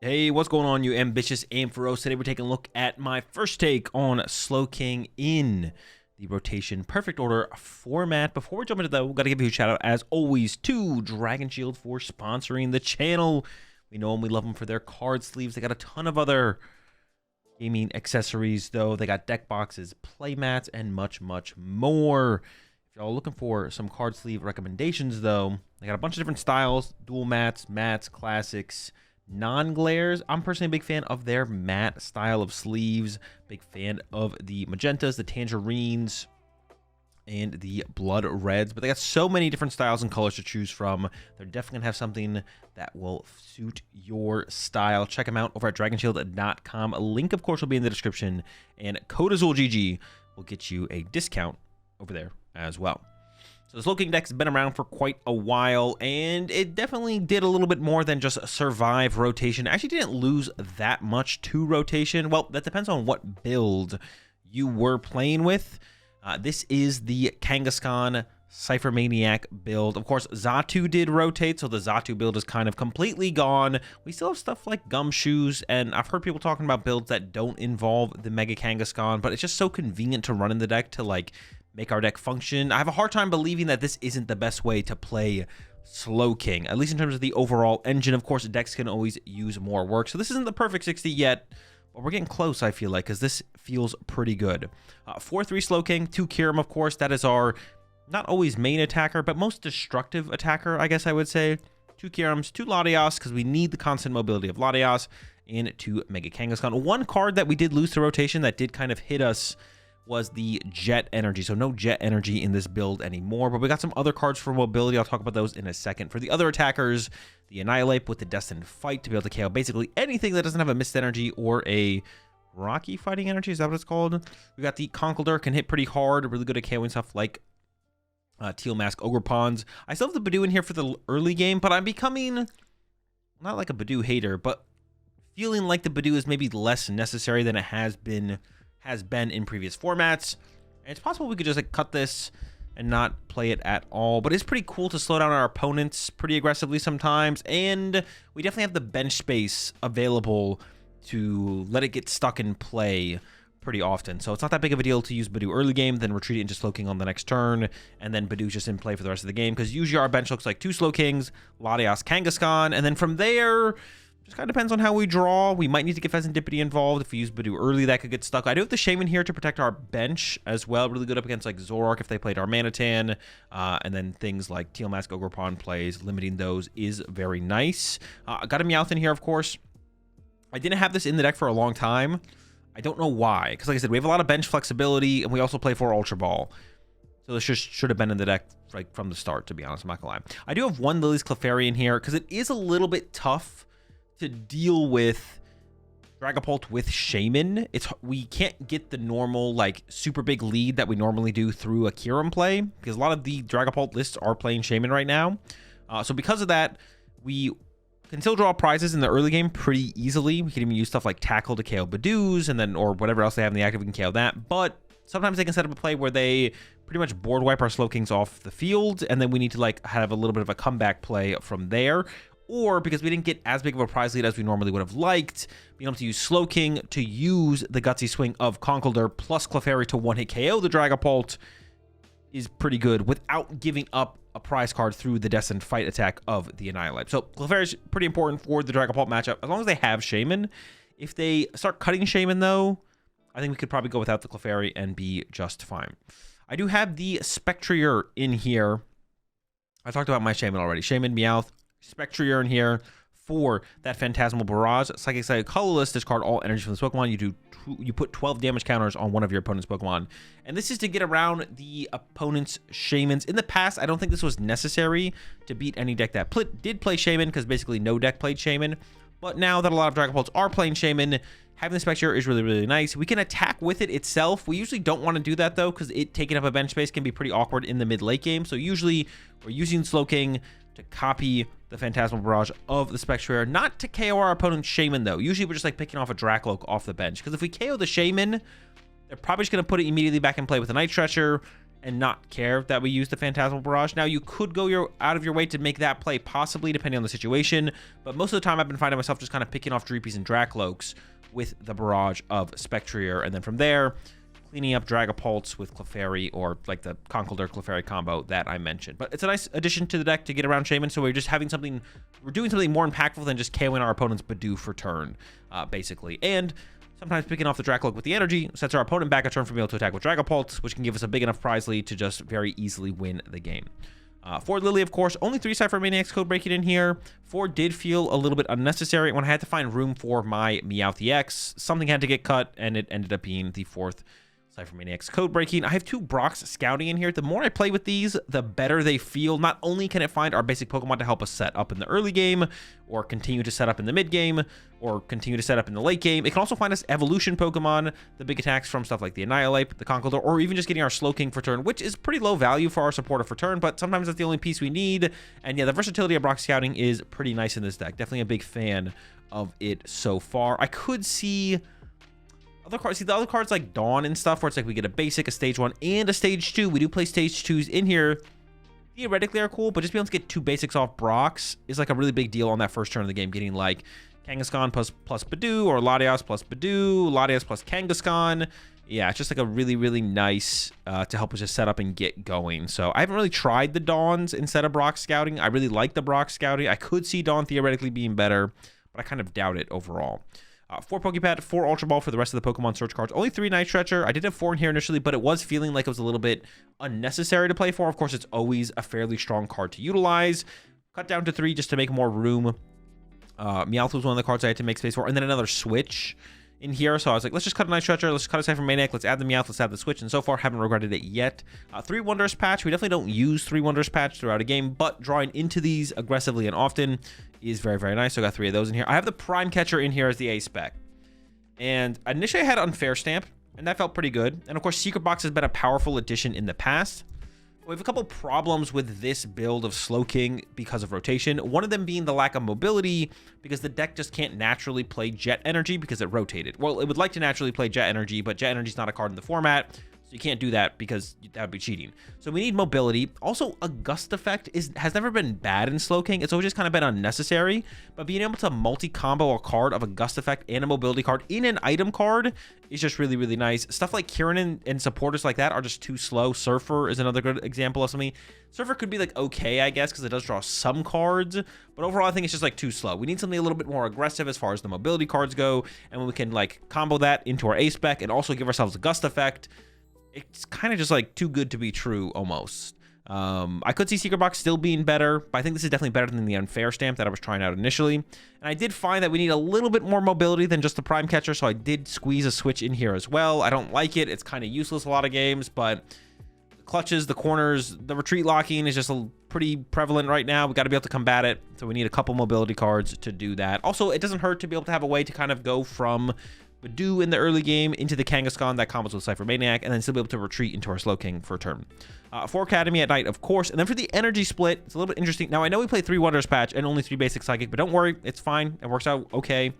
Hey, what's going on, you ambitious Ampharos? Today we're taking a look at my first take on Slowking in the rotation perfect order format. Before we jump into that, we've got to give you a shout out, as always, to Dragon Shield for sponsoring the channel. We know them, we love them for their card sleeves. They got a ton of other gaming accessories, though. They got deck boxes, play mats, and much, much more. If y'all looking for some card sleeve recommendations, though, they got a bunch of different styles: dual mats, classics, non-glares. I'm personally a big fan of their matte style of sleeves. Big fan of the magentas, the tangerines, and the blood reds. But they got so many different styles and colors to choose from. They're definitely gonna have something that will suit your style. Check them out over at dragonshield.com. A link, of course, will be in the description, and code AzulGG will get you a discount over there as well. So the Slowking deck's been around for quite a while, and it definitely did a little bit more than just survive rotation. It actually didn't lose that much to rotation. Well, that depends on what build you were playing with. This is the Kangaskhan Ciphermaniac build. Of course, Xatu did rotate, so the Xatu build is kind of completely gone. We still have stuff like Gumshoes, and I've heard people talking about builds that don't involve the Mega Kangaskhan, but it's just so convenient to run in the deck to, like, make our deck function. I have a hard time believing that this isn't the best way to play Slowking, at least in terms of the overall engine. Of course, decks can always use more work, so this isn't the perfect 60 yet, but we're getting close, I feel like, because this feels pretty good. 4-3 Slowking, 2 Kyurem, of course. That is our not always main attacker, but most destructive attacker, I guess I would say. 2 Kyurems, 2 Latias, because we need the constant mobility of Latias, and 2 Mega Kangaskhan. One card that we did lose to rotation that did kind of hit us was the Jet Energy. So no Jet Energy in this build anymore, but we got some other cards for mobility. I'll talk about those in a second. For the other attackers, the Annihilape with the Destined Fight to be able to KO basically anything that doesn't have a Mist Energy or a Rocky Fighting Energy. Is that what it's called? We got the Conkeldurr, can hit pretty hard, really good at KOing stuff like Teal Mask Ogre Pawns. I still have the Budew in here for the early game, but I'm becoming not like a Budew hater, but feeling like the Budew is maybe less necessary than it has been in previous formats. And it's possible we could just, like, cut this and not play it at all, but it's pretty cool to slow down our opponents pretty aggressively sometimes, and we definitely have the bench space available to let it get stuck in play pretty often. So it's not that big of a deal to use Budew early game, then retreat it into Slowking on the next turn, and then Budew's just in play for the rest of the game, because usually our bench looks like 2 Slowkings, Latias, Kangaskhan, and then from there, just kind of depends on how we draw. We might need to get Fezandipiti involved. If we use Budew early, that could get stuck. I do have the Shaymin here to protect our bench as well. Really good up against, like, Zoroark if they played our Manatan. And then things like Teal Mask Ogre Pawn plays. Limiting those is very nice. I got a Meowth in here, of course. I didn't have this in the deck for a long time. I don't know why. Because, like I said, we have a lot of bench flexibility, and we also play for Ultra Ball. So this just should have been in the deck, like, from the start, to be honest. I'm not going to lie. I do have one Lillie's Clefairy in here, because it is a little bit tough to deal with Dragapult with Shaymin. We can't get the normal, like, super big lead that we normally do through a Kyurem play, because a lot of the Dragapult lists are playing Shaymin right now. So because of that, we can still draw prizes in the early game pretty easily. We can even use stuff like Tackle to KO Budews, and then, or whatever else they have in the active, we can KO that. But sometimes they can set up a play where they pretty much board wipe our Slowkings off the field, and then we need to, like, have a little bit of a comeback play from there. Or because we didn't get as big of a prize lead as we normally would have liked, being able to use Slowking to use the gutsy swing of Conkeldurr plus Clefairy to one-hit KO the Dragapult is pretty good without giving up a prize card through the Destined Fight attack of the Annihilape. So Clefairy is pretty important for the Dragapult matchup, as long as they have Shaymin. If they start cutting Shaymin, though, I think we could probably go without the Clefairy and be just fine. I do have the Spectrier in here. I talked about my Shaymin already. Shaymin, Meowth, Spectrier in here for that Phantasmal Barrage. Psychic Energy colorless, discard all energy from this Pokemon. You put 12 damage counters on one of your opponent's Pokemon. And this is to get around the opponent's Shaymins. In the past, I don't think this was necessary to beat any deck that did play Shaymin, because basically no deck played Shaymin. But now that a lot of Dragapults are playing Shaymin, having the Spectrier is really, really nice. We can attack with it itself. We usually don't want to do that, though, because it taking up a bench space can be pretty awkward in the mid-late game. So usually we're using Slowking to copy the Phantasmal Barrage of the Spectrier, not to KO our opponent's Shaymin, though. Usually we're just, like, picking off a Dracloak off the bench, because if we KO the Shaymin, they're probably just going to put it immediately back in play with a Night Stretcher, and not care that we use the Phantasmal Barrage. Now, you could go out of your way to make that play, possibly, depending on the situation, but most of the time I've been finding myself just kind of picking off Dreepies and Dracloaks with the Barrage of Spectrier, and then from there, cleaning up Dragapults with Clefairy, or like the Conkeldurr Clefairy combo that I mentioned. But it's a nice addition to the deck to get around Shaymin, so we're just having something, we're doing something more impactful than just KOing our opponent's Budew for turn, basically. And sometimes picking off the Dracloak with the energy sets our opponent back a turn from being able to attack with Dragapults, which can give us a big enough prize lead to just very easily win the game. For Lillie, of course, only 3 Ciphermaniacs Codebreaking in here. 4 did feel a little bit unnecessary when I had to find room for my Meowth EX. Something had to get cut, and it ended up being the 4th Ciphermaniac's Codebreaking. I have 2 Brock's Scouting in here. The more I play with these, the better they feel. Not only can it find our basic Pokemon to help us set up in the early game, or continue to set up in the mid game, or continue to set up in the late game, it can also find us evolution Pokemon, the big attacks from stuff like the Annihilape, the Conkeldurr, or even just getting our Slowking for turn, which is pretty low value for our supporter for turn, but sometimes that's the only piece we need. And yeah, the versatility of Brock's Scouting is pretty nice in this deck. Definitely a big fan of it so far. I could see other cards, the other cards like Dawn and stuff, where it's like we get a basic, a stage 1, and a stage 2. We do play stage 2s in here. Theoretically are cool, but just being able to get 2 basics off Brock's is like a really big deal on that first turn of the game. Getting like Kangaskhan plus Budew, or Latias plus Budew, Latias plus Kangaskhan. Yeah, it's just like a really, really nice to help us just set up and get going. So I haven't really tried the Dawns instead of Brock Scouting. I really like the Brock Scouting. I could see Dawn theoretically being better, but I kind of doubt it overall. 4 Poké Pad, 4 Ultra Ball for the rest of the Pokemon search cards. Only 3 Night Stretcher. I did have 4 in here initially, but it was feeling like it was a little bit unnecessary to play for. Of course, it's always a fairly strong card to utilize. Cut down to 3 just to make more room. Meowth was one of the cards I had to make space for. And then another Switch in here. So I was like, let's just cut a Night Stretcher. Let's cut a Ciphermaniac. Let's add the Meowth. Let's add the Switch. And so far, haven't regretted it yet. 3 Wondrous Patch. We definitely don't use 3 Wondrous Patch throughout a game, but drawing into these aggressively and often is very, very nice. So I got 3 of those in here. I have the Prime Catcher in here as the A spec. And initially I had Unfair Stamp, and that felt pretty good. And of course, Secret Box has been a powerful addition in the past. We have a couple problems with this build of Slowking because of rotation. One of them being the lack of mobility, because the deck just can't naturally play Jet Energy because it rotated. Well, it would like to naturally play Jet Energy, but Jet Energy is not a card in the format. So you can't do that because that would be cheating. So we need mobility. Also, a Gust Effect has never been bad in Slowking. It's always just kind of been unnecessary. But being able to multi-combo a card of a Gust Effect and a mobility card in an item card is just really, really nice. Stuff like Kyurem and supporters like that are just too slow. Surfer is another good example of something. Surfer could be like okay, I guess, because it does draw some cards. But overall, I think it's just like too slow. We need something a little bit more aggressive as far as the mobility cards go. And when we can like combo that into our A spec and also give ourselves a Gust Effect, it's kind of just like too good to be true almost. I could see Secret Box still being better, but I think this is definitely better than the Unfair Stamp that I was trying out initially. And I did find that we need a little bit more mobility than just the Prime Catcher, so I did squeeze a Switch in here as well. I don't like it. It's kind of useless a lot of games, but the clutches, the corners, the retreat locking is just pretty prevalent right now. We got to be able to combat it, so we need a couple mobility cards to do that. Also, it doesn't hurt to be able to have a way to kind of go from Budew in the early game into the Kangaskhan that combos with Ciphermaniac, and then still be able to retreat into our Slowking for a turn. 4 Academy at night, of course. And then for the energy split, it's a little bit interesting. Now, I know we play 3 Wondrous Patch and only 3 basic Psychic, but don't worry, it's fine. It works out okay.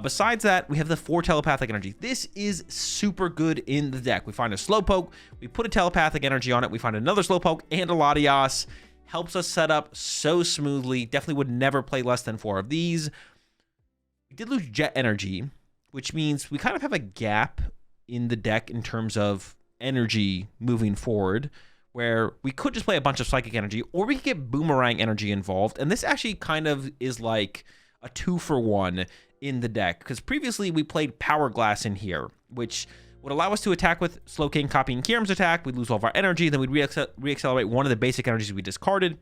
Besides that, we have the 4 Telepathic Energy. This is super good in the deck. We find a Slowpoke, we put a Telepathic Energy on it, we find another Slowpoke and a Latias. Helps us set up so smoothly. Definitely would never play less than 4 of these. We did lose Jet Energy, which means we kind of have a gap in the deck in terms of energy moving forward, where we could just play a bunch of Psychic Energy, or we could get Boomerang Energy involved. And this actually kind of is like a 2-for-1 in the deck, because previously we played Power Glass in here, which would allow us to attack with Slowking, copying Kyurem's attack. We'd lose all of our energy, then we'd re-accelerate one of the basic energies we discarded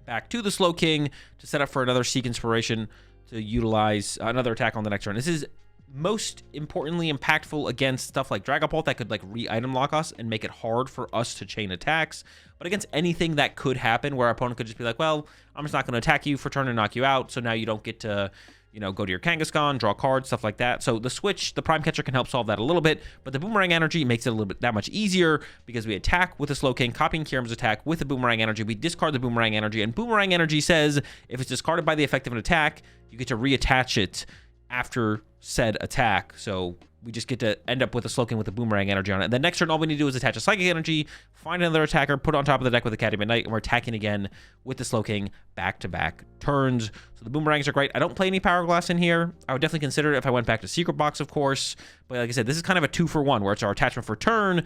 back to the Slowking to set up for another Seek Inspiration to utilize another attack on the next turn. This is most importantly impactful against stuff like Dragapult that could like re-item lock us and make it hard for us to chain attacks. But against anything that could happen where our opponent could just be like, well, I'm just not going to attack you for turn and knock you out, so now you don't get to, you know, go to your Kangaskhan, draw cards, stuff like that. So the Switch, the Prime Catcher can help solve that a little bit, but the Boomerang Energy makes it a little bit that much easier because we attack with a Slowking, copying Kyurem's attack with the Boomerang Energy. We discard the Boomerang Energy, and Boomerang Energy says if it's discarded by the effect of an attack, you get to reattach it after said attack. So we just get to end up with a Slowking with the Boomerang Energy on it. And then next turn, all we need to do is attach a Psychic Energy, find another attacker, put it on top of the deck with Academy at Night, and we're attacking again with the Slowking back-to-back turns. So the Boomerangs are great. I don't play any Power Glass in here. I would definitely consider it if I went back to Secret Box, of course. But like I said, this is kind of a 2-for-1, where it's our attachment for turn,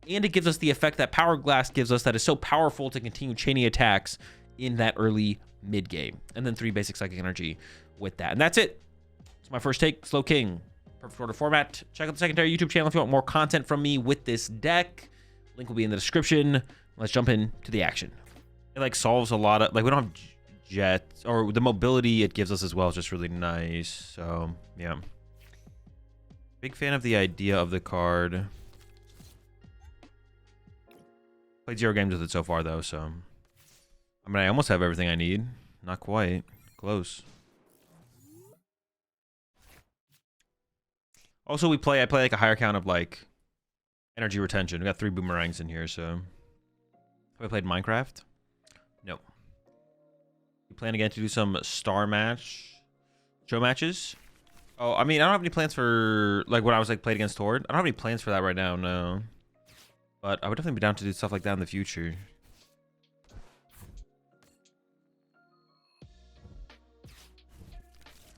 and it gives us the effect that Power Glass gives us that is so powerful to continue chaining attacks in that early mid-game. And then 3 basic Psychic Energy with that. And that's it. It's my first take, Slowking. Perfect order format. Check out the secondary YouTube channel if you want more content from me with this deck. Link will be in the description. Let's jump into the action. It like solves a lot of, like, we don't have jets, or the mobility it gives us as well is just really nice. So yeah, big fan of the idea of the card. Played 0 games with it so far though, so I mean, I almost have everything I need. Not quite. Close. Also, I play like a higher count of like energy retention. We got 3 Boomerangs in here, so have I played Minecraft? No. We plan again to do some show matches. Oh, I mean, I don't have any plans for like when I was like played against Tord. I don't have any plans for that right now, no. But I would definitely be down to do stuff like that in the future.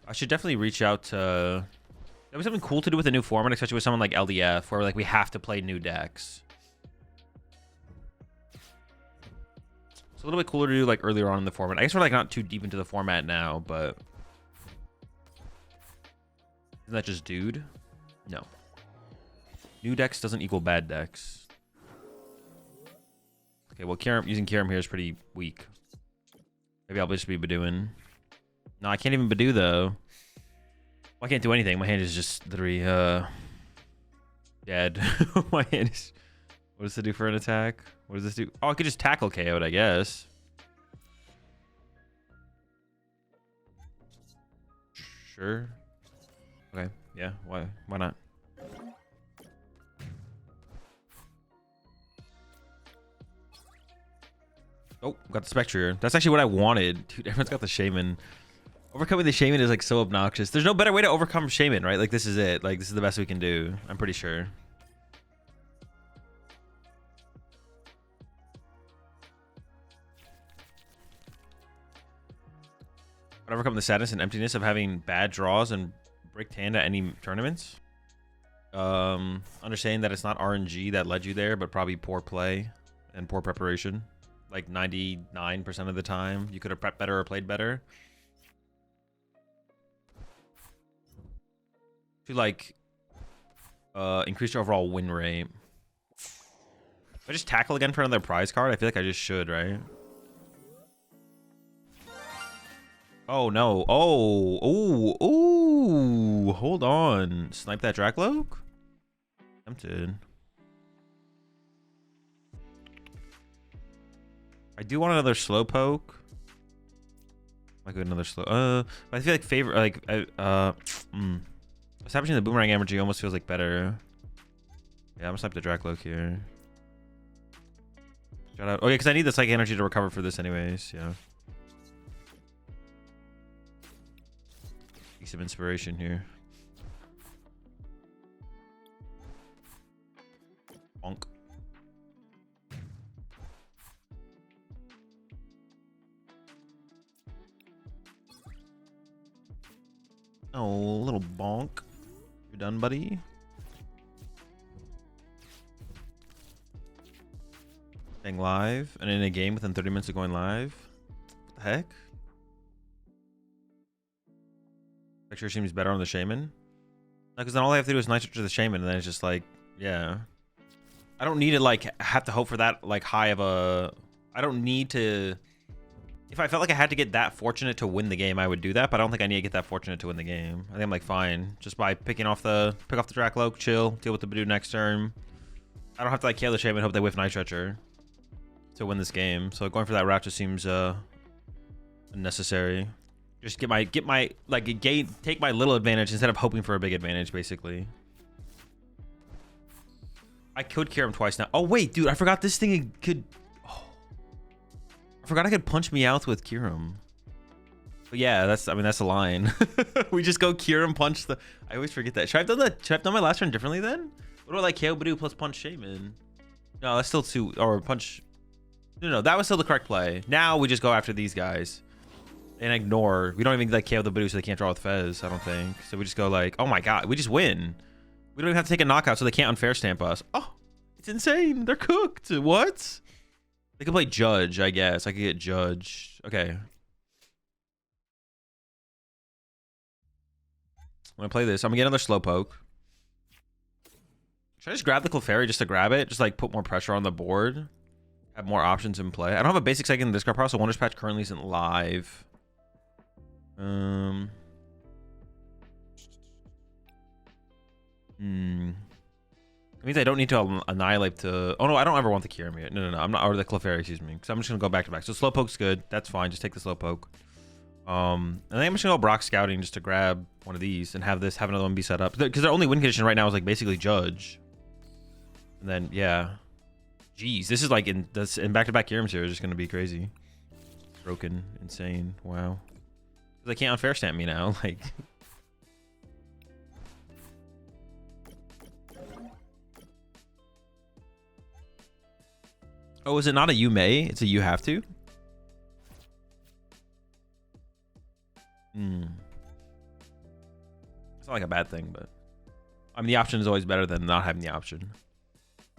I should definitely reach out to... That was something cool to do with a new format, especially with someone like LDF, where like we have to play new decks. It's a little bit cooler to do like earlier on in the format. I guess we're like not too deep into the format now, but isn't that just dude? No. New decks doesn't equal bad decks. Okay, well, using Kyurem here is pretty weak. Maybe I'll just be Bedewing. No, I can't even Budew though. Well, I can't do anything. My hand is just literally dead. My hand is... What does it do for an attack? What does this do? Oh, I could just tackle KO it, I guess. Sure. Okay. Yeah. Why not? Oh, got the Spectrier. That's actually what I wanted. Dude, everyone's got the Shaymin. Overcoming the Shaymin is like so obnoxious. There's no better way to overcome Shaymin, right? Like this is it. Like this is the best we can do. I'm pretty sure. But overcome the sadness and emptiness of having bad draws and bricked hand at any tournaments. Understanding that it's not RNG that led you there, but probably poor play and poor preparation. Like 99% of the time, you could have prepped better or played better. To like increase your overall win rate. If I just tackle again for another prize card, I feel like I just should, right? Oh no. Oh, hold on. Snipe that Dracloak? Tempted. I do want another Slowpoke. Might go another slow. I feel like establishing the Boomerang Energy almost feels like better. Yeah, I'm gonna snipe the Dracloak here. Shout out. Oh yeah, because I need the Psychic Energy to recover for this anyways. Yeah. Get some inspiration here. Bonk. Oh, little bonk. You're done, buddy. Staying live and in a game within 30 minutes of going live. What the heck? Picture seems better on the Shaymin. Because then all I have to do is Night Stretcher the Shaymin, and then it's just like, yeah. I don't need to like have to hope for that like high of a. I don't need to. If I felt like I had to get that fortunate to win the game, I would do that. But I don't think I need to get that fortunate to win the game. I think I'm like fine just by pick off the Dracloak, chill, deal with the Budew next turn. I don't have to like kill the Shaymin and hope they whiff Night Stretcher to win this game. So going for that route just seems unnecessary. Just take my little advantage instead of hoping for a big advantage, basically. I could Kyurem twice now. Oh wait, dude, I forgot this thing could. Oh. I forgot I could punch Meowth with Kyurem. But yeah, that's, I mean, that's a line. We just go Kyurem punch the, I always forget that. Should I have done that? Should I have done my last turn differently then? What about like KO Budew plus punch Shaymin? No, that's still two, or punch. No, that was still the correct play. Now we just go after these guys and ignore. We don't even like KO the Budew so they can't draw with Fez, I don't think. So we just go like, oh my god, we just win. We don't even have to take a knockout so they can't unfair stamp us. Oh, it's insane. They're cooked. What? They could play Judge, I guess. I could get Judge. Okay. I'm gonna play this. I'm gonna get another Slowpoke. Should I just grab the Clefairy just to grab it? Just like put more pressure on the board? Have more options in play. I don't have a basic second in this card pile, so Wondrous Patch currently isn't live. It means I don't need to annihilate to. Oh no, I don't ever want the Kyurem yet. No, I'm not, or the Clefairy, excuse me. So I'm just gonna go back to back. So Slowpoke's good. That's fine. Just take the Slowpoke. And then I'm just gonna go Brock Scouting just to grab one of these and have another one be set up. Because their only win condition right now is like basically Judge. And then yeah. Jeez, this is like in back-to-back Kyurems here is just gonna be crazy. Broken, insane, wow. They can't unfair stamp me now, like. Oh, is it not a you may? It's a you have to? It's not like a bad thing, but I mean the option is always better than not having the option.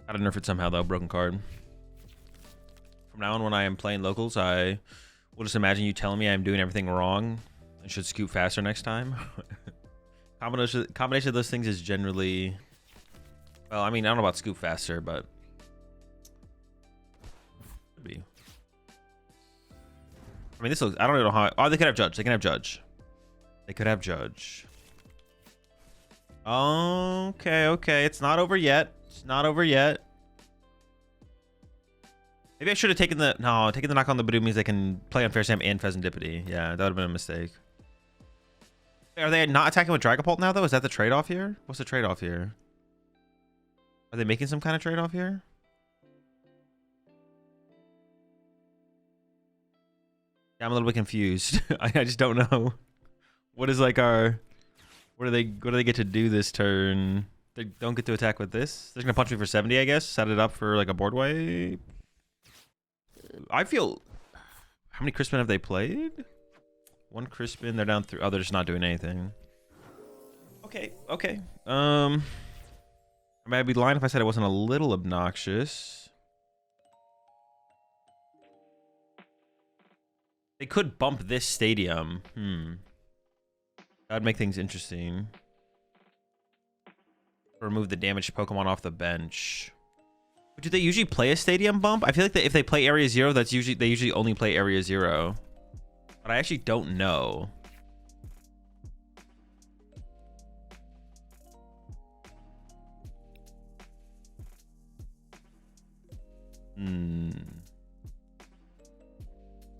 Gotta nerf it somehow though. Broken card. From now on, when I am playing locals, I will just imagine you telling me I'm doing everything wrong and should scoop faster next time. Combination of those things is generally, well, I mean, I don't know about scoop faster, but could be. I mean, this looks, I don't know how. Oh, they could have Judge. They can have Judge. They could have Judge. Okay. It's not over yet. It's not over yet. Maybe I should have taken the... No, taking the knock on the Budew means they can play on Fair Stamp and Fezandipiti. Yeah, that would have been a mistake. Are they not attacking with Dragapult now, though? Is that the trade-off here? What's the trade-off here? Are they making some kind of trade-off here? Yeah, I'm a little bit confused. I just don't know. What is like our... What do they get to do this turn? They don't get to attack with this. They're gonna punch me for 70, I guess. Set it up for like a board wipe. I feel. How many Crispin have they played? One Crispin. They're down through. Oh, they're just not doing anything. Okay. I mean, I'd be lying if I said it wasn't a little obnoxious. They could bump this stadium. That'd make things interesting. Remove the damaged Pokemon off the bench. But do they usually play a stadium bump? I feel like if they play Area 0, they usually only play Area 0. But I actually don't know.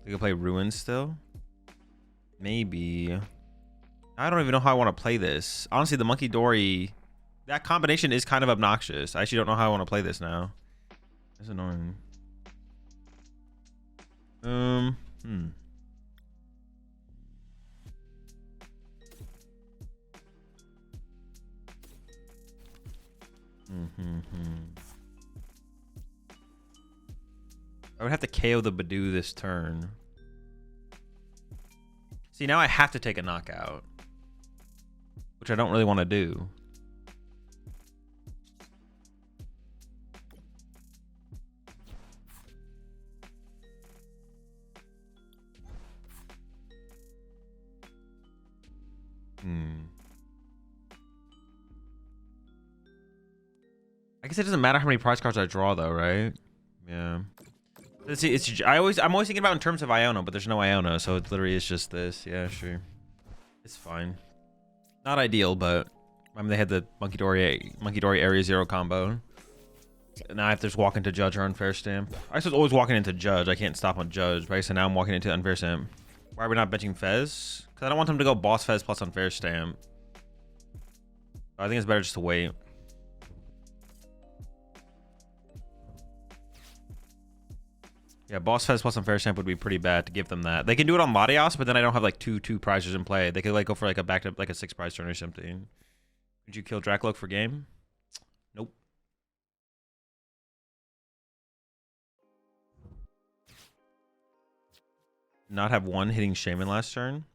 They can play Ruin still? Maybe. I don't even know how I want to play this. Honestly, the Monkey Dory, that combination is kind of obnoxious. I actually don't know how I want to play this now. It's annoying. I would have to KO the Budew this turn. See, now I have to take a knockout, which I don't really want to do. I guess it doesn't matter how many prize cards I draw, though, right? Yeah. I'm always thinking about in terms of Iono, but there's no Iono, so it literally is just this. Yeah, sure. It's fine. Not ideal, but I mean they had the Monkey Dory Area 0 combo. Now I have to just walk into Judge or Unfair Stamp. I was always walking into Judge. I can't stop on Judge, right? So now I'm walking into Unfair Stamp. Why are we not benching Fez? Because I don't want him to go Boss Fez plus Unfair Stamp. I think it's better just to wait. Yeah, Boss Fez plus Unfair Stamp would be pretty bad to give them that. They can do it on Latias, but then I don't have like two prizes in play. They could like go for like a back to like a 6 prize turn or something. Would you kill Dracloak for game? Nope. Not have one hitting Shaymin last turn.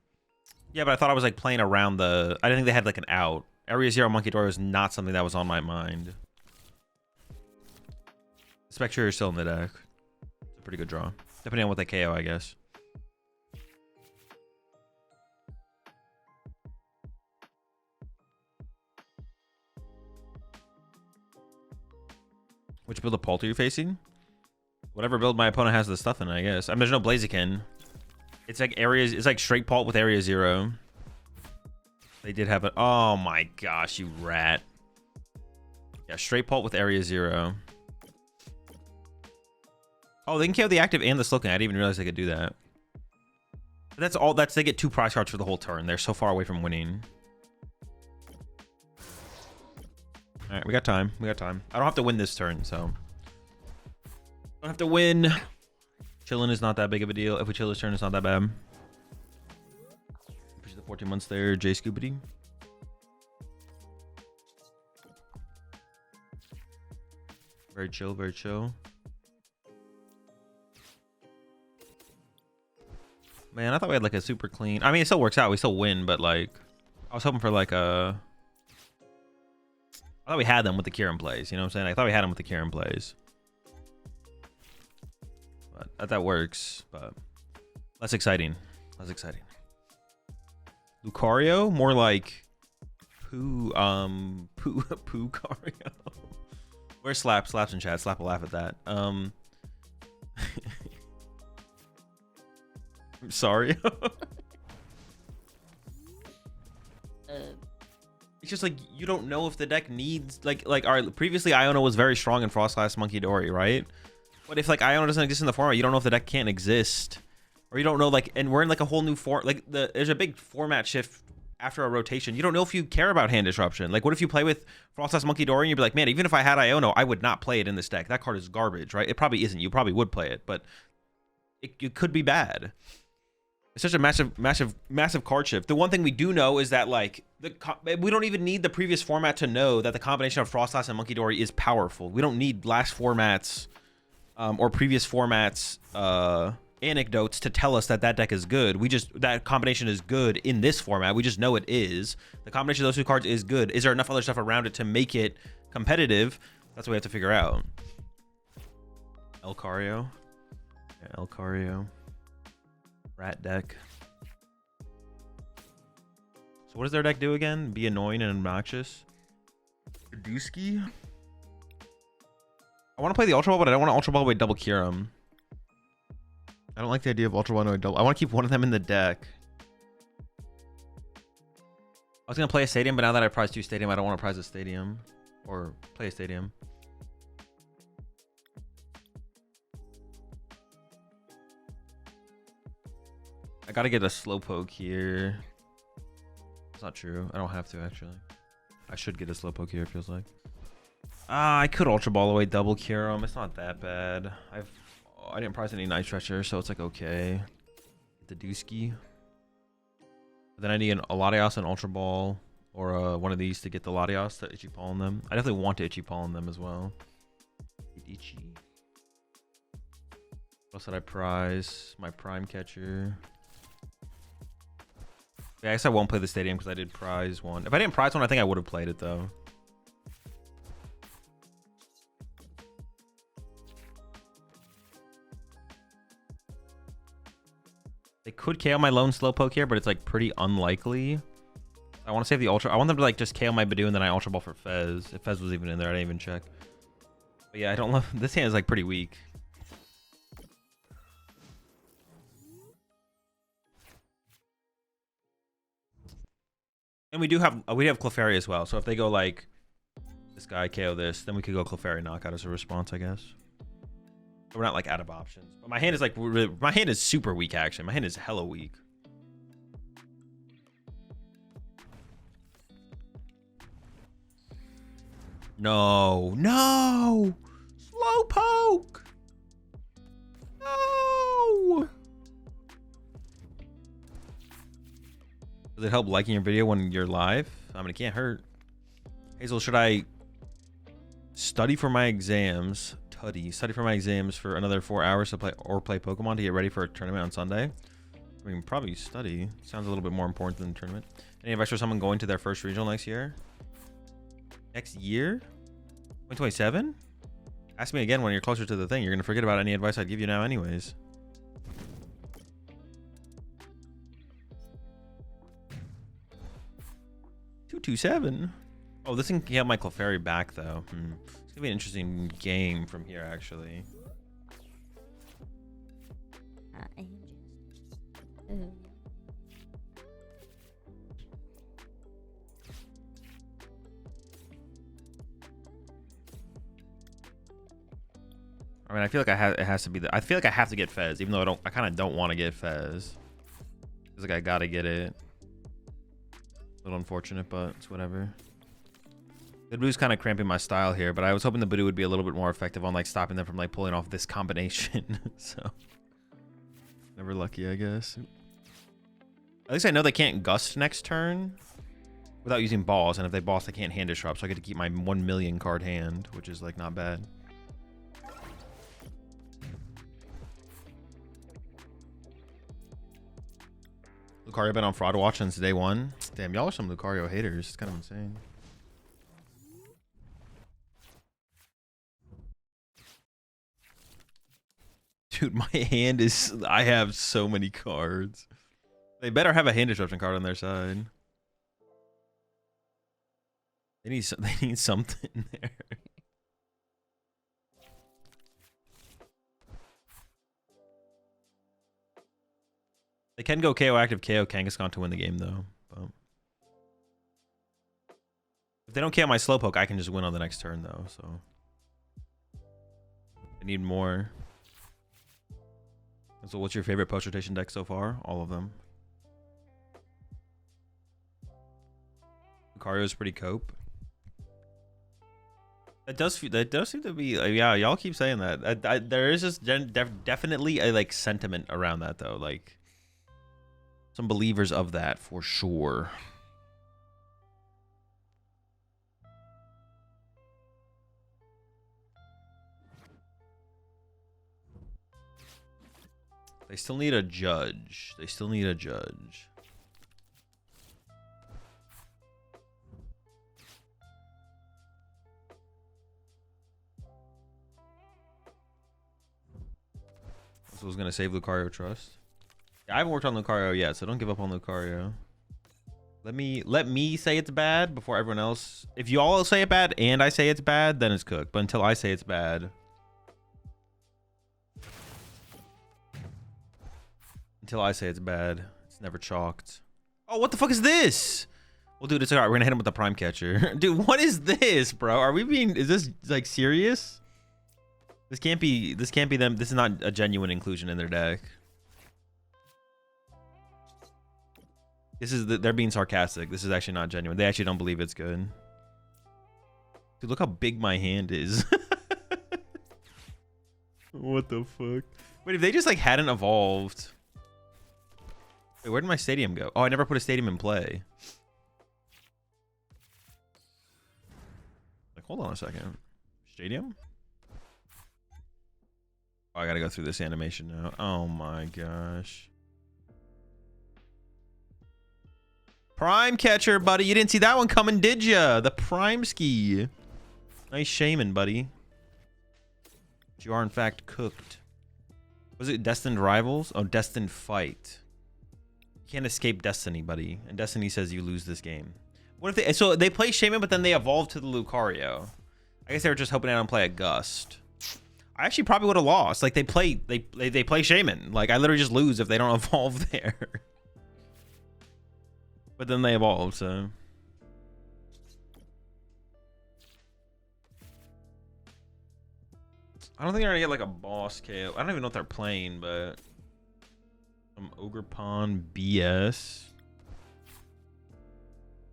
Yeah, but I thought I was like playing around the. I didn't think they had like an out. Area 0 Monkey Door was not something that was on my mind. Spectrier is still in the deck. It's a pretty good draw. Depending on what they KO, I guess. Which build of Pult are you facing? Whatever build my opponent has the stuff in, I guess. I mean, there's no Blaziken. It's like areas. It's like straight Pult with Area 0. They did have it. Oh my gosh, you rat. Yeah, straight Pult with Area 0. Oh, they can KO the active and the Slowking. I didn't even realize they could do that. But that's all. They get 2 prize cards for the whole turn. They're so far away from winning. All right, we got time. We got time. I don't have to win this turn, so. Don't have to win. Chilling is not that big of a deal. If we chill this turn, it's not that bad. Push the 14 months there, Jay Scoobity. Very chill, very chill. Man, I thought we had like a super clean. I mean, it still works out. We still win, but like, I was hoping for like a. I thought we had them with the Kyurem plays. You know what I'm saying? I thought we had them with the Kyurem plays. But that works. But less exciting. Less exciting. Lucario, more like Poocario. Where's Slap? Slap's in chat. Slap will laugh at that. I'm sorry. It's just like you don't know if the deck needs like all right, previously Iono was very strong in Frostlass Monkey Dory, right? But if like Iono doesn't exist in the format, you don't know if the deck can't exist. Or you don't know like, and we're in like a whole new form, like there's a big format shift after a rotation. You don't know if you care about hand disruption. Like what if you play with Frostlass Monkey Dory and you'd be like, man, even if I had Iono, I would not play it in this deck. That card is garbage, right? It probably isn't. You probably would play it, but it could be bad. It's such a massive card shift. The one thing we do know is that like we don't even need the previous format to know that the combination of Frostlass and Monkey Dory is powerful. We don't need last formats or previous formats anecdotes to tell us that that deck is good. That combination is good in this format. We just know it is. The combination of those 2 cards is good. Is there enough other stuff around it to make it competitive? That's what we have to figure out. Elcario. Yeah, Elcario. Rat deck. So what does their deck do again? Be annoying and obnoxious. Dusky. I want to play the Ultra Ball, but I don't want to Ultra Ball with double Kyurem. I don't like the idea of Ultra Ball with double. I want to keep one of them in the deck. I was gonna play a Stadium, but now that I prize 2 Stadium, I don't want to prize a Stadium or play a Stadium. I gotta get a Slowpoke here. It's not true. I don't have to, actually. I should get a Slowpoke here, it feels like. I could Ultra Ball away double Kyurem. It's not that bad. I didn't prize any Night Stretcher, so it's like okay. The Dusky. Then I need a Latias and Ultra Ball, or one of these to get the Latias to Itchy Pollen them. I definitely want to Itchy Pollen them as well. Itchy. What else did I prize? My Prime Catcher. Yeah, I guess I won't play the Stadium because I did prize one. If I didn't prize one, I think I would have played it though. They could KO my lone Slowpoke here, but it's like pretty unlikely. I want to save the Ultra. I want them to like just KO my Budew and then I Ultra Ball for Fez. If Fez was even in there, I didn't even check. But yeah, I don't love this hand is like pretty weak. And we have Clefairy as well. So if they go like this guy KO this, then we could go Clefairy knockout as a response, I guess. We're not like out of options. But my hand is like my hand is super weak actually. My hand is hella weak. No, no, Slowpoke. No. Does it help liking your video when you're live? I mean, it can't hurt. Hazel, should I study for my exams? Study for my exams for another 4 hours to play Pokemon to get ready for a tournament on Sunday? I mean, probably study. Sounds a little bit more important than the tournament. Any advice for someone going to their first regional next year? Next year? 2027? Ask me again when you're closer to the thing. You're going to forget about any advice I'd give you now anyways. $227. Oh, this thing can get my Clefairy back, though. It's going to be an interesting game from here, actually. I mean, I feel like it has to be I feel like I have to get Fez, even though I kind of don't want to get Fez. It's like I gotta get it. A little unfortunate, but it's whatever. The Budew's kind of cramping my style here, but I was hoping the Budew would be a little bit more effective on like stopping them from like pulling off this combination. So never lucky, I guess. At least I know they can't gust next turn without using balls, and if they boss, they can't hand disrupt, so I get to keep my 1 million card hand, which is like not bad. Lucario been on Fraud Watch since day one. Damn, y'all are some Lucario haters. It's kind of insane. Dude, my hand is... I have so many cards. They better have a hand disruption card on their side. They need something there. They can go KO active, KO Kangaskhan to win the game, though. But if they don't KO my Slowpoke, I can just win on the next turn, though. So I need more. So what's your favorite post-rotation deck so far? All of them. Lucario's pretty cope. That does seem to be... yeah, y'all keep saying that. There is just definitely a like sentiment around that, though. Like... some believers of that, for sure. They still need a judge. They still need a judge. This was going to save Lucario Trust. I haven't worked on Lucario yet, so don't give up on Lucario. Let me say it's bad before everyone else. If you all say it bad and I say it's bad, then it's cooked. But until I say it's bad, it's never chalked. Oh, what the fuck is this? Well, dude, it's alright. We're gonna hit him with the Prime Catcher. Dude, what is this, bro? Are we being? Is this like serious? This can't be them. This is not a genuine inclusion in their deck. They're being sarcastic. This is actually not genuine. They actually don't believe it's good. Dude, look how big my hand is. What the fuck? Wait, if they just like hadn't evolved. Wait, where did my stadium go? Oh, I never put a stadium in play. Like, hold on a second. Stadium? Oh, I gotta go through this animation now. Oh my gosh. Prime Catcher, buddy. You didn't see that one coming, did ya? The Prime Ski. Nice Shaymin, buddy. But you are, in fact, cooked. Was it Destined Rivals? Oh, Destined Fight. You can't escape Destiny, buddy. And Destiny says you lose this game. What if they... So they play Shaymin, but then they evolve to the Lucario. I guess they were just hoping I don't play a Gust. I actually probably would have lost. Like, they play Shaymin. Like, I literally just lose if they don't evolve there. But then they evolve, so... I don't think they're gonna get like a boss KO. I don't even know what they're playing, but... Some Ogre Pawn BS.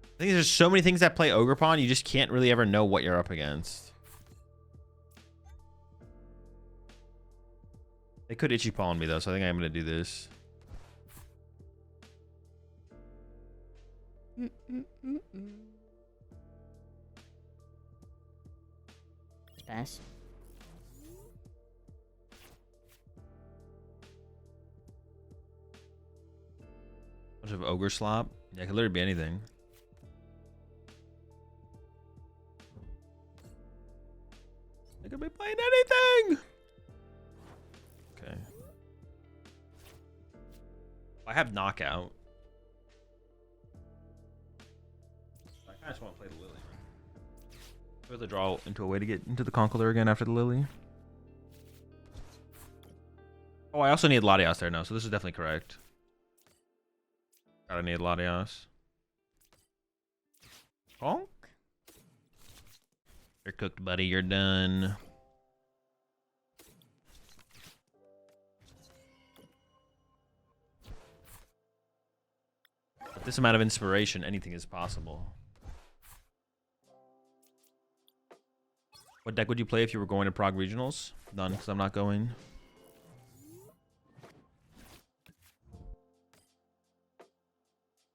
I think there's so many things that play Ogre Pawn, you just can't really ever know what you're up against. They could Ichipawn me though, so I think I'm gonna do this. Pass. Bunch of ogre slop. Yeah, it could literally be anything. They could be playing anything. Okay. I have knockout. I kind of just want to play the Lillie. Put the draw into a way to get into the Conkeldurr again after the Lillie. Oh, I also need Latias there now, so this is definitely correct. Gotta need Latias. Honk. You're cooked, buddy. You're done. With this amount of inspiration, anything is possible. What deck would you play if you were going to Prague Regionals? None, because I'm not going.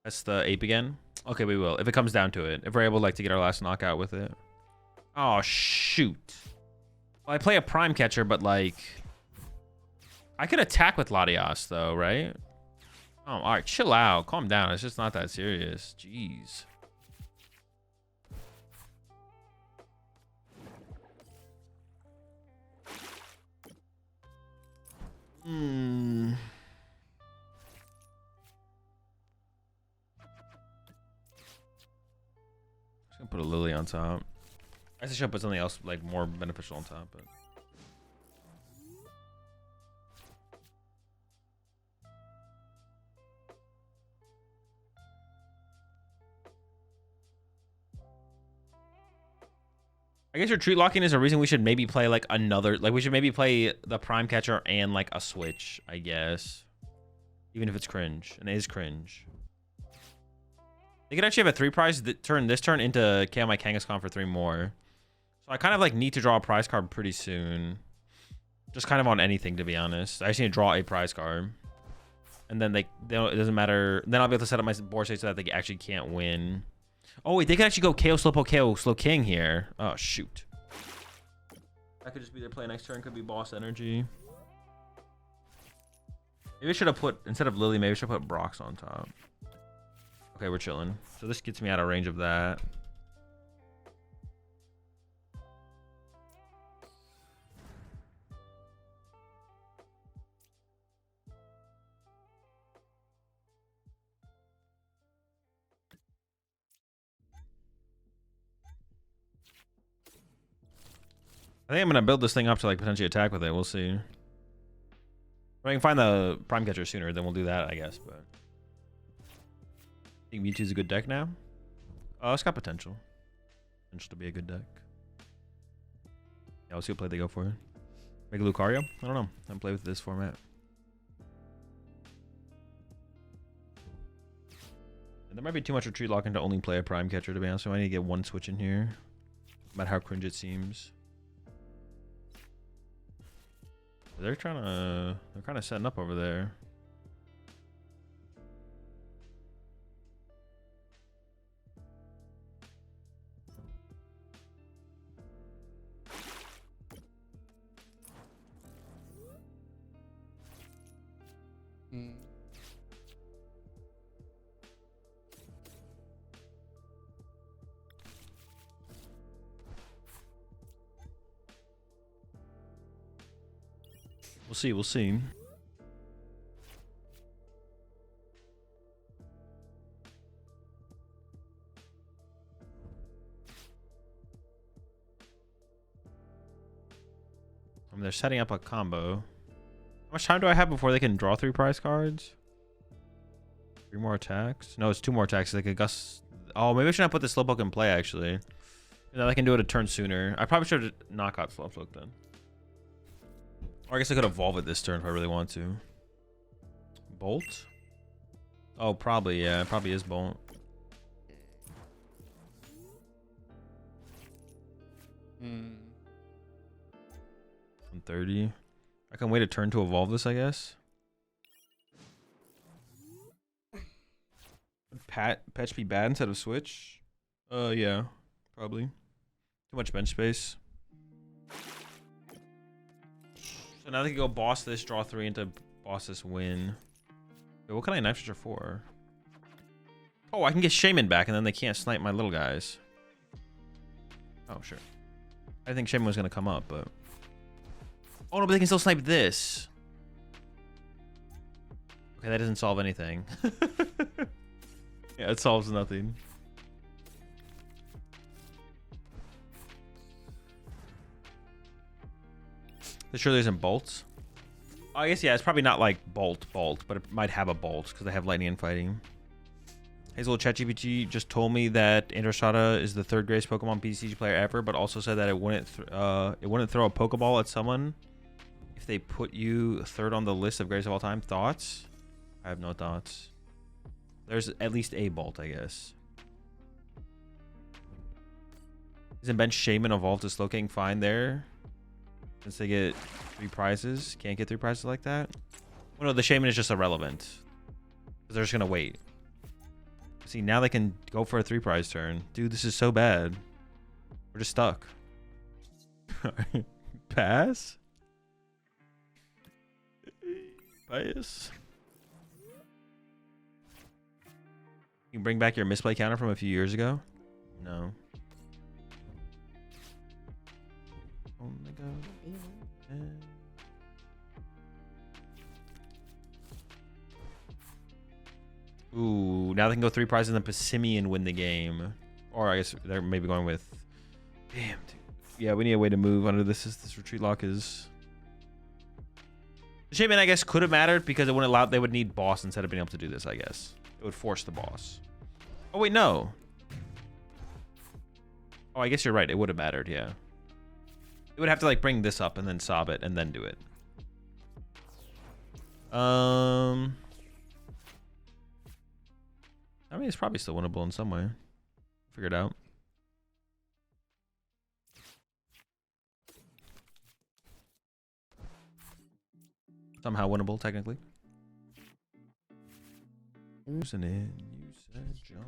That's the ape again? Okay, we will. If it comes down to it. If we're able to get our last knockout with it. Oh, shoot. Well, I play a Prime Catcher, but I could attack with Latias, though, right? Oh, alright. Chill out. Calm down. It's just not that serious. Jeez. Just gonna put a Lillie on top. I should put something else more beneficial on top, but I guess retreat locking is a reason we should maybe play another, we should maybe play the Prime Catcher and a Switch, I guess. Even if it's cringe, and it is cringe. They could actually have a 3 prize turn this turn into Mega Kangaskhan for 3 more. So I kind of need to draw a prize card pretty soon. Just kind of on anything, to be honest. I just need to draw a prize card. And then it doesn't matter. Then I'll be able to set up my board state so that they actually can't win. Oh wait, they could actually go KO Slowpoke, KO Slowking here. Oh shoot. That could just be their play next turn. Could be boss energy. Maybe I should have put, instead of Lillie, maybe I should put Brox on top. Okay, we're chilling. So this gets me out of range of that. I think I'm gonna build this thing up to potentially attack with it. We'll see. If I can find the Prime Catcher sooner, then we'll do that, I guess. But I think Mewtwo's a good deck now. Oh, it's got potential. Potential to be a good deck. Yeah, we'll see what play they go for. Mega Lucario? I don't know. I haven't played with this format. And there might be too much retreat locking to only play a Prime Catcher, to be honest. So I need to get one switch in here. No matter how cringe it seems. They're kind of setting up over there. We'll see, we'll see. I mean, they're setting up a combo. How much time do I have before they can draw 3 prize cards? 3 more attacks? No, it's 2 more attacks. They could gust. Oh, maybe I should not put the Slowpoke in play, actually. And then I can do it a turn sooner. I probably should knock out Slowpoke then. Or I guess I could evolve it this turn if I really want to. Bolt? Oh, probably, yeah. It probably is Bolt. 130. I can wait a turn to evolve this, I guess. patch be bad instead of Switch? Yeah, probably. Too much bench space. So now they can go boss this, draw 3 into boss this, win. Wait, what can I Night Stretcher for? Oh, I can get Shaymin back, and then they can't snipe my little guys. Oh, sure. I think Shaymin was gonna come up, but... Oh no, but they can still snipe this. Okay, that doesn't solve anything. Yeah, it solves nothing. They sure there isn't bolts? Oh, I guess, yeah, it's probably not like bolt, but it might have a bolt because they have lightning and fighting. Azul ChatGPT just told me that Androsada is the 3rd greatest Pokemon PCG player ever, but also said that it wouldn't throw a Pokeball at someone if they put you 3rd on the list of greatest of all time. Thoughts? I have no thoughts. There's at least a bolt, I guess. Isn't bench Shaymin evolved to Slowking fine there? Since they get 3 prizes. Can't get 3 prizes like that? Well, no, the Shaymin is just irrelevant. Because they're just going to wait. See, now they can go for a 3 prize turn. Dude, this is so bad. We're just stuck. Pass? Bias? You can bring back your misplay counter from a few years ago? No. Ooh, now they can go 3 prizes and then Passimian win the game. Or I guess they're maybe going with... Damn, dude. Yeah, we need a way to move under this. This retreat lock is... The Shaymin, I guess, could have mattered because it wouldn't allow... They would need boss instead of being able to do this, I guess. It would force the boss. Oh, wait, no. Oh, I guess you're right. It would have mattered, yeah. It would have to, like, bring this up and then sob it and then do it. I mean, it's probably still winnable in some way. Figure it out. Somehow winnable, technically. Using it, you said jump.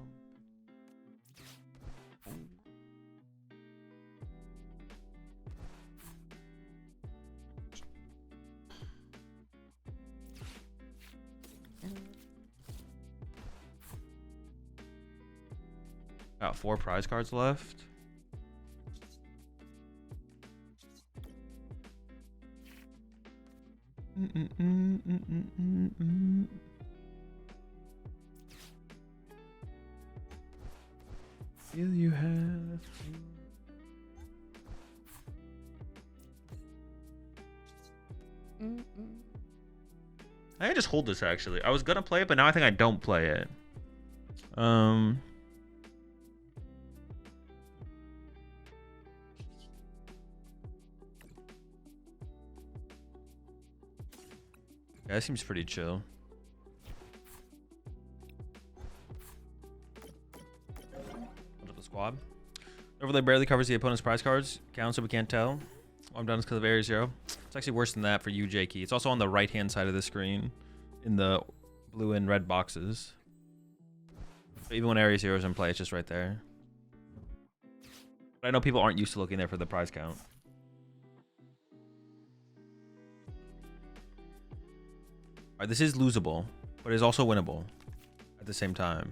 Got 4 prize cards left. Feel you have I just hold this actually. I was gonna play it, but now I think I don't play it. Yeah, that seems pretty chill. What's up, the squad? Overlay barely covers the opponent's prize cards. Counts so we can't tell. All I'm done is because of Area 0. It's actually worse than that for you, Jakey. It's also on the right-hand side of the screen in the blue and red boxes. But even when Area 0 is in play, it's just right there. But I know people aren't used to looking there for the prize count. Alright, this is losable, but it is also winnable at the same time.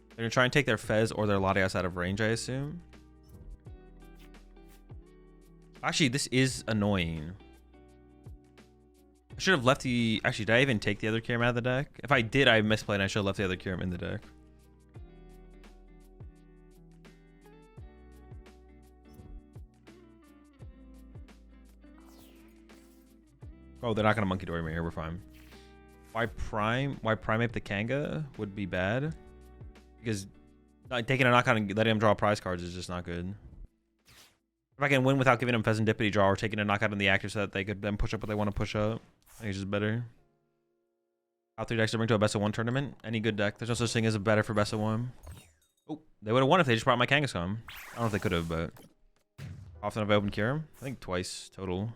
They're going to try and take their Fez or their Latias out of range, I assume. Actually, this is annoying. I should have left the... Actually, did I even take the other Kyurem out of the deck? If I did, I misplayed and I should have left the other Kyurem in the deck. Oh, they're not going to Monkey Dory me here. We're fine. Why Primate the Kanga would be bad? Because taking a knockout and letting him draw prize cards is just not good. If I can win without giving him Fezandipiti draw or taking a knockout in the active so that they could then push up what they want to push up, I think it's just better. Top 3 decks to bring to a best of 1 tournament. Any good deck. There's no such thing as a better for best of 1. Oh, they would have won if they just brought my Kangaskhan. I don't know if they could have, but... Often have I opened Kyurem? I think twice total.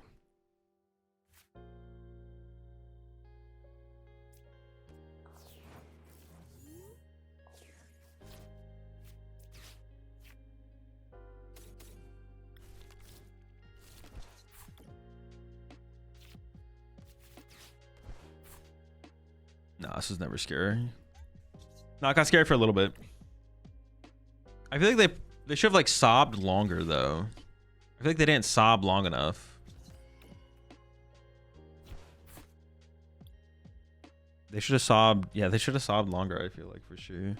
No, this was never scary. No, it got scary for a little bit. I feel like they should have like sobbed longer though. I feel like they didn't sob long enough. They should have sobbed. Yeah, they should have sobbed longer, I feel like, for sure.